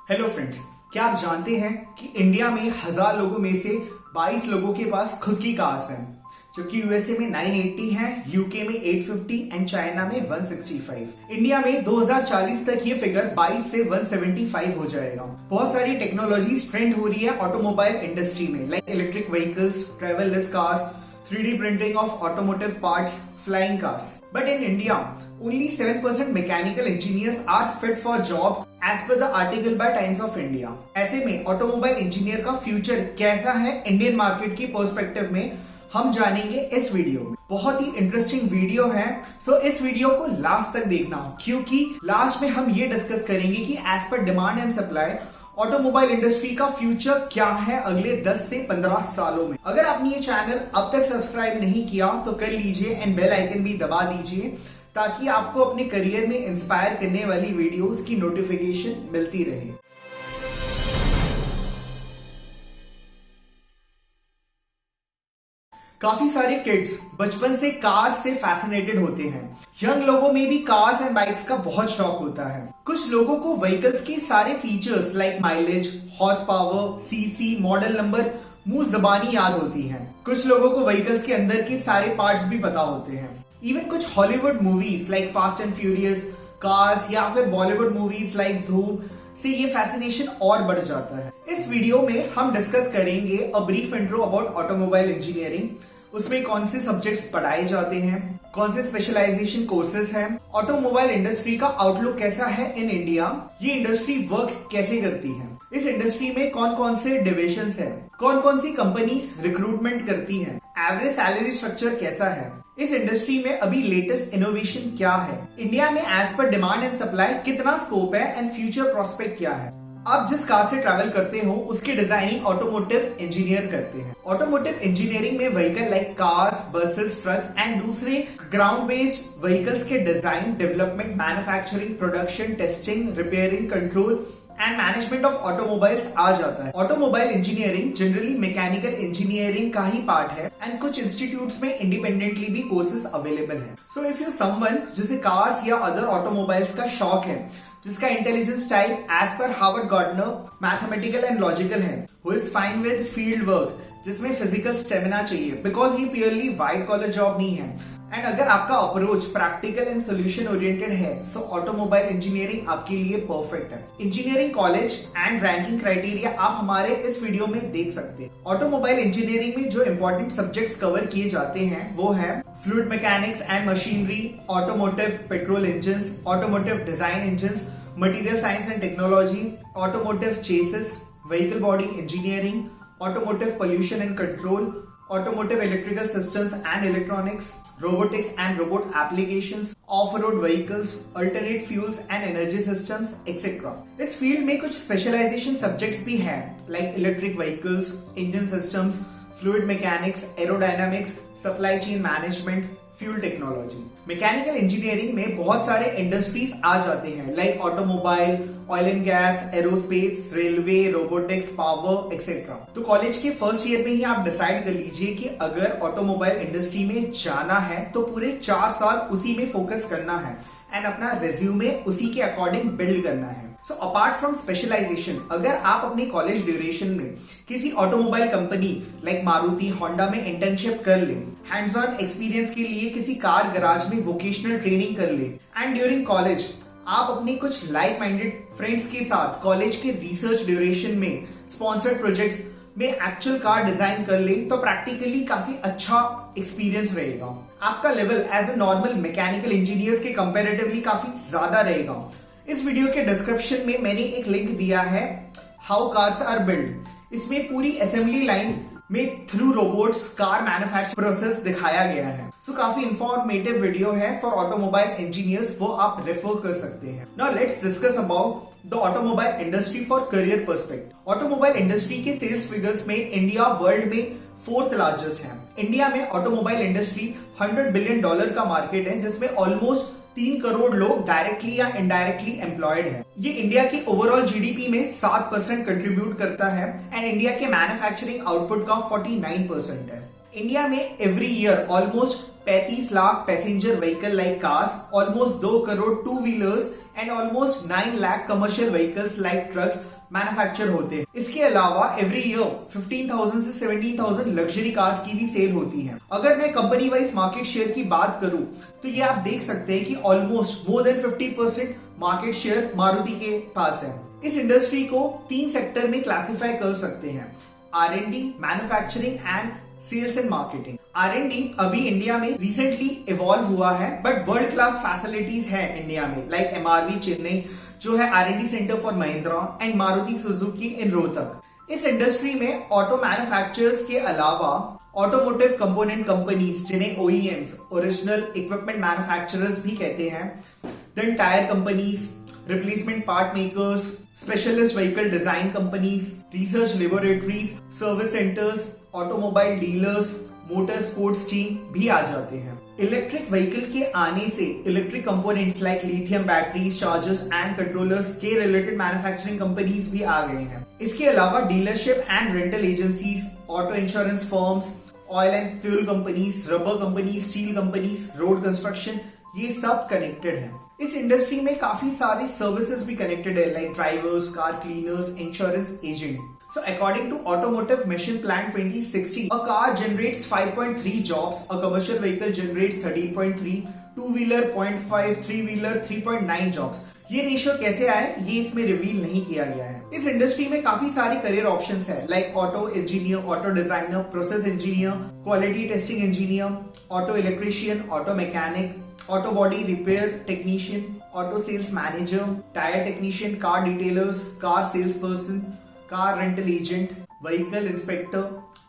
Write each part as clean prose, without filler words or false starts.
Hello friends, क्या आप जानते हैं कि इंडिया में 1000 लोगों में से 22 लोगों के पास खुद की कार्स हैं, जबकि यूएसए में 980 हैं, यूके में 850 एंड चाइना में 165। इंडिया में 2040 तक ये फिगर 22 से 175 हो जाएगा। बहुत सारी टेक्नोलॉजीज ट्रेंड हो रही है ऑटोमोबाइल इंडस्ट्री में, like electric vehicles, driverless cars, 3D printing of automotive parts, flying cars. But in India, only 7% mechanical engineers are fit for job as per the article by Times of India. ऐसे में automobile engineer का future कैसा है Indian market की perspective में हम जानेंगे इस वीडियो में। बहुत ही इंटरेस्टिंग वीडियो है, सो इस वीडियो को लास्ट तक देखना, क्योंकि लास्ट में हम ये डिस्कस करेंगे कि as per demand and supply automobile industry का फ्यूचर क्या है अगले 10 से 15 सालों में। अगर आपने ये चैनल अब तक सब्सक्राइब नहीं किया तो कर लीजिए एंड बेल आइकन भी दबा दीजिए, ताकि आपको अपने करियर में इंस्पायर करने वाली वीडियोस की नोटिफिकेशन मिलती रहे। काफी सारे किड्स बचपन से कार्स से फैसिनेटेड होते हैं। यंग लोगों में भी कार्स एंड बाइक्स का बहुत शौक होता है। कुछ लोगों को व्हीकल्स के सारे features like mileage, horse power, CC, model number मुंह जबानी याद होती हैं। कुछ लोगों को व्हीकल्स के अंदर के सारे पार्ट्स भी पता होते हैं। इवन कुछ Hollywood movies like fast and furious, cars या फिर बॉलीवुड मूवीज लाइक धूम से ये फैसिनेशन और बढ़ जाता है। इस वीडियो में हम डिस्कस करेंगे a brief intro about automobile engineering, उसमें कौन से सब्जेक्ट्स पढ़ाए जाते हैं, कौन से स्पेशलाइजेशन कोर्सेज हैं, ऑटोमोबाइल इंडस्ट्री का आउटलुक कैसा है इन इंडिया, ये इंडस्ट्री वर्क कैसे करती है, इस इंडस्ट्री में कौन कौन से डिविजन्स हैं, कौन कौन सी कंपनीज रिक्रूटमेंट करती हैं, एवरेज सैलरी स्ट्रक्चर कैसा है, इस इंडस्ट्री में अभी लेटेस्ट इनोवेशन क्या है, इंडिया में as per demand and supply कितना स्कोप है एंड फ्यूचर प्रोस्पेक्ट क्या है। आप जिस कार से ट्रैवल करते हो उसकी डिजाइनिंग ऑटोमोटिव इंजीनियर करते हैं। ऑटोमोटिव इंजीनियरिंग में vehicle like cars, buses, trucks and दूसरे ग्राउंड बेस्ड व्हीकल्स के design, development, manufacturing, production, testing, repairing, control and management of automobiles आ जाता है। Automobile engineering generally mechanical engineering का ही पार्ट है एंड कुछ इंस्टीट्यूट्स में इंडिपेंडेंटली भी कोर्सेज अवेलेबल है। सो इफ यू समवन जिसे कार्स या अदर ऑटोमोबाइल्स का शौक है, जिसका intelligence type as per Harvard Gardner mathematical and logical है, who is fine with field work जिसमें फिजिकल स्टेमिना चाहिए, बिकॉज ये प्योरली व्हाइट कॉलर जॉब नहीं है, एंड अगर आपका approach practical and solution oriented है, सो ऑटोमोबाइल इंजीनियरिंग आपके लिए परफेक्ट है। Engineering college and ranking criteria आप हमारे इस वीडियो में देख सकते हैं। ऑटोमोबाइल इंजीनियरिंग में जो इंपॉर्टेंट सब्जेक्ट्स कवर किए जाते हैं वो है fluid mechanics and machinery, automotive petrol engine, automotive design engine, material science and technology, automotive chassis, vehicle body engineering, automotive pollution and control, automotive electrical systems and electronics, robotics and robot applications, off-road vehicles, alternate fuels and energy systems, etc. इस field में कुछ specialisation subjects भी हैं, like electric vehicles, engine systems, fluid mechanics, aerodynamics, supply chain management, fuel technology. Mechanical engineering में बहुत सारे industries आ जाते हैं, like automobile, oil and gas, aerospace, railway, robotics, power etcetera. तो कॉलेज के फर्स्ट ईयर में ही आप डिसाइड कर लीजिए कि अगर ऑटोमोबाइल इंडस्ट्री में जाना है तो पूरे 4 साल उसी में फोकस करना है एंड अपना रेज्यूमे उसी के अकॉर्डिंग बिल्ड करना है। सो अपार्ट फ्रॉम स्पेशलाइजेशन, अगर आप अपने कॉलेज ड्यूरेशन में किसी automobile company like Maruti, Honda में इंटर्नशिप कर ले, हैंड्स ऑन एक्सपीरियंस के लिए किसी कार गैराज में वोकेशनल ट्रेनिंग कर ले, एंड ड्यूरिंग कॉलेज आप अपने कुछ लाइक माइंडेड फ्रेंड्स के साथ कॉलेज के रिसर्च ड्यूरेशन में स्पॉन्सर्ड प्रोजेक्ट्स में एक्चुअल कार डिजाइन कर ले, तो प्रैक्टिकली काफी अच्छा एक्सपीरियंस रहेगा। आपका level as a normal mechanical engineers के कंपैरेटिवली काफी ज्यादा रहेगा। इस वीडियो के डिस्क्रिप्शन में मैंने एक लिंक दिया है, हाउ कार्स आर बिल्ड। इसमें पूरी असेंबली लाइन में through robots car manufacture process दिखाया गया है। सो काफी इंफॉर्मेटिव वीडियो है फॉर ऑटोमोबाइल इंजीनियर्स, वो आप रेफर कर सकते हैं। Now let's discuss about the automobile industry for career perspective. Automobile industry के सेल्स फिगर्स में इंडिया वर्ल्ड में 4th लार्जेस्ट है। इंडिया में ऑटोमोबाइल इंडस्ट्री $100 बिलियन का मार्केट है, जिसमें ऑलमोस्ट 3 करोड़ लोग डायरेक्टली या इनडायरेक्टली एम्प्लॉयड है। ये इंडिया की ओवरऑल जीडीपी में 7% कंट्रीब्यूट करता है एंड इंडिया के मैन्युफैक्चरिंग आउटपुट का 49% है। इंडिया में every year almost 35 lakh passenger vehicle like cars, almost 2 crore two wheelers and almost 9 lakh commercial vehicles like trucks manufacture होते हैं। इसके अलावा एवरी ईयर 15,000 से 17,000 लग्जरी कार्स की भी सेल होती है। अगर मैं कंपनी वाइज मार्केट शेयर की बात करूं तो ये आप देख सकते हैं कि almost more than 50% market share Maruti के पास है। इस इंडस्ट्री को 3 सेक्टर में क्लासिफाई कर सकते हैं, R&D, manufacturing and sales and marketing. R&D अभी इंडिया में रिसेंटली इवॉल्व हुआ है, बट वर्ल्ड क्लास फैसिलिटीज है इंडिया में, लाइक MRV चेन्नई जो है R&D centre for Mahindra and Maruti Suzuki in Rohtak. इस इंडस्ट्री में ऑटो मैन्युफैक्चरर्स के अलावा ऑटोमोटिव कंपोनेंट कंपनीज जिन्हें OEMs, ओरिजिनल इक्विपमेंट मैन्युफैक्चरर्स भी कहते हैं, then tyre companies, replacement part makers, specialist vehicle design companies, research laboratories, service centres, automobile dealers, motor sports team भी आ जाते हैं। इलेक्ट्रिक व्हीकल के आने से electric components like lithium batteries, chargers and controllers के रिलेटेड मैन्युफैक्चरिंग कंपनीज भी आ गए हैं। इसके अलावा dealership and rental agencies, auto insurance firms, oil and fuel companies, rubber companies, steel companies, road construction, ये सब कनेक्टेड है। इस इंडस्ट्री में काफी सारे सर्विसेज भी कनेक्टेड है, like drivers, car cleaners, insurance agent. So according to Automotive Mission Plan 2060, a car generates 5.3 jobs, a commercial vehicle generates 13.3, two-wheeler 0.5, three-wheeler 3.9 jobs. ये रेशियो कैसे आए ये इसमें रिवील नहीं किया गया है। इस इंडस्ट्री में काफी सारे करियर ऑप्शंस है, like auto engineer, auto designer, process engineer, quality testing engineer, auto electrician, auto mechanic, auto body repair technician, auto sales manager, tyre technician, car detailers, car sales person, car rental agent, vehicle inspector,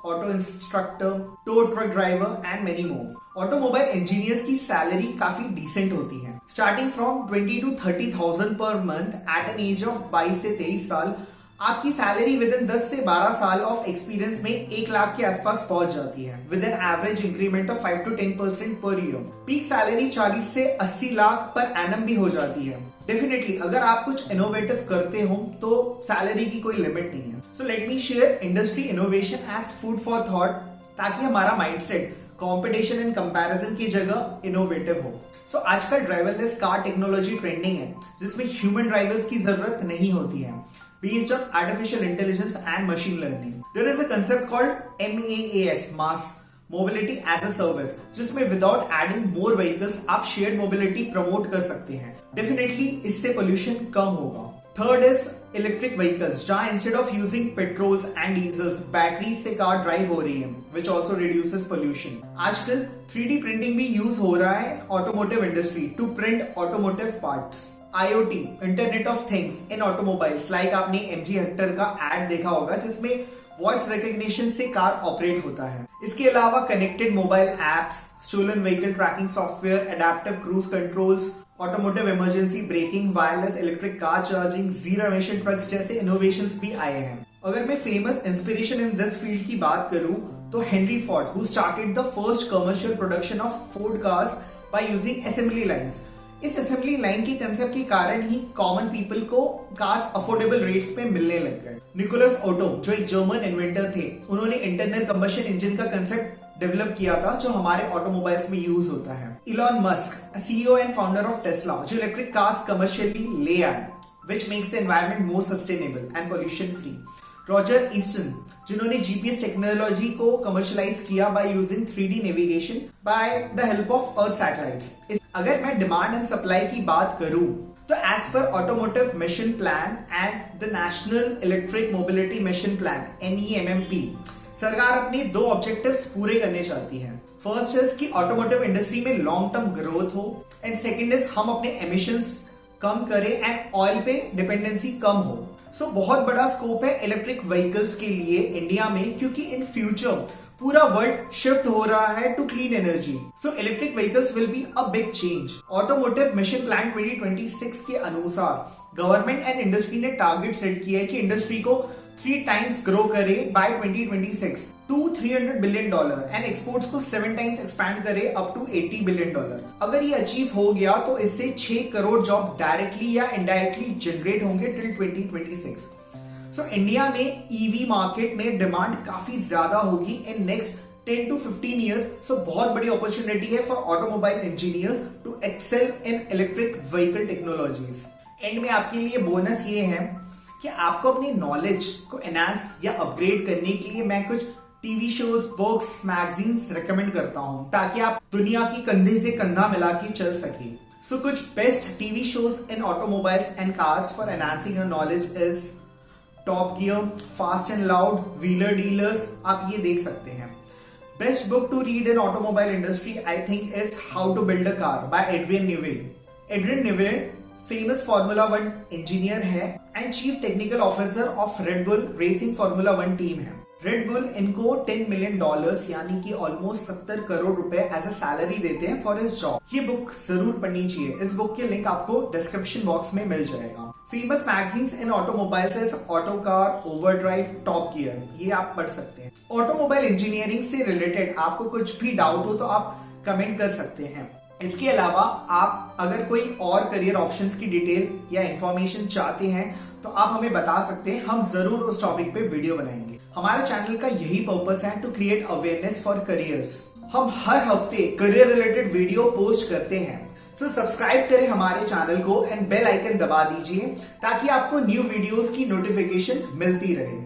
auto instructor, tow truck driver and many more. Automobile engineers की salary काफी decent होती है, starting from 20 to 30,000 per month at an age of 22 से 23 साल। आपकी salary with in 10 से 12 साल of experience में 1 लाख के आसपास पहुंच जाती है, with an average increment of 5 to 10% per year. Peak salary 40 से 80 लाख पर एनम भी हो जाती है। डेफिनेटली अगर आप कुछ इनोवेटिव करते हो तो सैलरी की कोई लिमिट नहीं है। So let me share industry innovation as food for thought, ताकि हमारा माइंडसेट कंपटीशन एंड कंपैरिजन की जगह इनोवेटिव हो। सो आजकल ड्राइवरलेस कार टेक्नोलॉजी ट्रेंडिंग है, जिसमें ह्यूमन ड्राइवर्स की जरूरत नहीं होती है, based on artificial intelligence and machine learning. There is a concept called MaaS, Mass Mobility as a Service, जिसमें without adding more vehicles आप shared mobility promote कर सकते हैं। Definitely इससे pollution कम होगा। Third is electric vehicles, जहाँ instead of using petrols and diesels, battery से car drive हो रही है, which also reduces pollution. आजकल 3D printing भी यूज हो रहा है automotive industry to print automotive parts. IoT, internet of things in automobiles, like आपने MG हेक्टर का एड देखा होगा जिसमें वॉइस रिकॉग्निशन से कार ऑपरेट होता है। इसके अलावा connected mobile apps, stolen vehicle tracking software, adaptive cruise controls, automotive emergency braking, wireless electric car charging, zero emission trucks जैसे इनोवेशंस भी आए हैं। अगर मैं famous inspiration in this field की बात करूं तो Henry Ford, who started the first commercial production of Ford cars by using assembly lines. इस असेंबली लाइन के कंसेप्ट के कारण ही कॉमन पीपल को कार्स अफोर्डेबल रेट्स पे मिलने लग गए। निकोलस ओटो जो एक जर्मन इन्वेंटर थे, उन्होंने इंटरनल कंबशन इंजन का कंसेप्ट डेवलप किया था जो हमारे ऑटोमोबाइल्स में यूज होता है। Elon Musk, CEO and founder of Tesla, जो इलेक्ट्रिक कार्स कमर्शियली ले आए, which makes the environment more sustainable and pollution free. Roger Easton, जिन्होंने GPS टेक्नोलॉजी को कमर्शलाइज किया by using 3D navigation by the help of earth satellites. अगर मैं demand and supply की बात करूं तो as per automotive mission plan and the national electric mobility mission plan NEMMP, सरकार अपने 2 ऑब्जेक्टिव्स पूरे करने चाहती है। फर्स्ट इज कि ऑटोमोटिव इंडस्ट्री में लॉन्ग टर्म ग्रोथ हो, एंड सेकंड इज हम अपने एमिशंस कम करें एंड ऑयल पे डिपेंडेंसी कम हो। सो बहुत बड़ा स्कोप है इलेक्ट्रिक व्हीकल्स के लिए इंडिया में, क्योंकि इन फ्यूचर पूरा वर्ल्ड शिफ्ट हो रहा है to clean energy. So electric vehicles will be a big change. Automotive mission plan 2026 के अनुसार गवर्नमेंट एंड इंडस्ट्री ने टारगेट सेट किया है कि इंडस्ट्री को 3 times ग्रो करे by 2026 to $300 billion and exports को 7 times एक्सपैंड करे अप टू $80 बिलियन। अगर ये अचीव हो गया तो इससे 6 करोड़ जॉब डायरेक्टली या इनडायरेक्टली जनरेट होंगे टिल 2026। सो इंडिया में EV मार्केट में डिमांड काफी ज्यादा होगी in next 10 to 15 years। So बहुत बड़ी अपॉर्चुनिटी है for automobile engineers to excel in electric vehicle technologies. End में आपके लिए बोनस ये है कि आपको अपनी नॉलेज को एनहांस या अपग्रेड करने के लिए मैं कुछ TV shows, books, magazines recommend करता हूं ताकि आप दुनिया की कंधे से कंधा मिला के चल सके। सो कुछ best TV shows in automobiles and cars for enhancing your knowledge is Top Gear, Fast and Loud, Wheeler Dealers, आप ये देख सकते हैं। Best book to read in automobile industry I think is How to Build a Car by Adrian Newey. Adrian Newey famous Formula 1 engineer है and chief technical officer of Red Bull Racing Formula 1 team है। Red Bull इनको $10 million यानी कि almost 70 crore रुपए as a salary देते हैं for his job. ये book जरूर पढ़नी चाहिए। इस बुक के लिंक आपको डिस्क्रिप्शन बॉक्स में मिल जाएगा। Famous magazines in automobiles is Autocar, overdrive, top gear, ये आप पढ़ सकते हैं। ऑटोमोबाइल इंजीनियरिंग से रिलेटेड आपको कुछ भी डाउट हो तो आप कमेंट कर सकते हैं। इसके अलावा आप अगर कोई और करियर ऑप्शंस की डिटेल या इंफॉर्मेशन चाहते हैं तो आप हमें बता सकते हैं, हम जरूर उस टॉपिक पे वीडियो बनाएंगे। हमारे चैनल का यही पर्पस है to create awareness for careers. हम हर हफ्ते करियर रिलेटेड वीडियो पोस्ट करते हैं। सो सब्सक्राइब करें हमारे चैनल को एंड बेल आइकन दबा दीजिए ताकि आपको न्यू वीडियोस की नोटिफिकेशन मिलती रहे।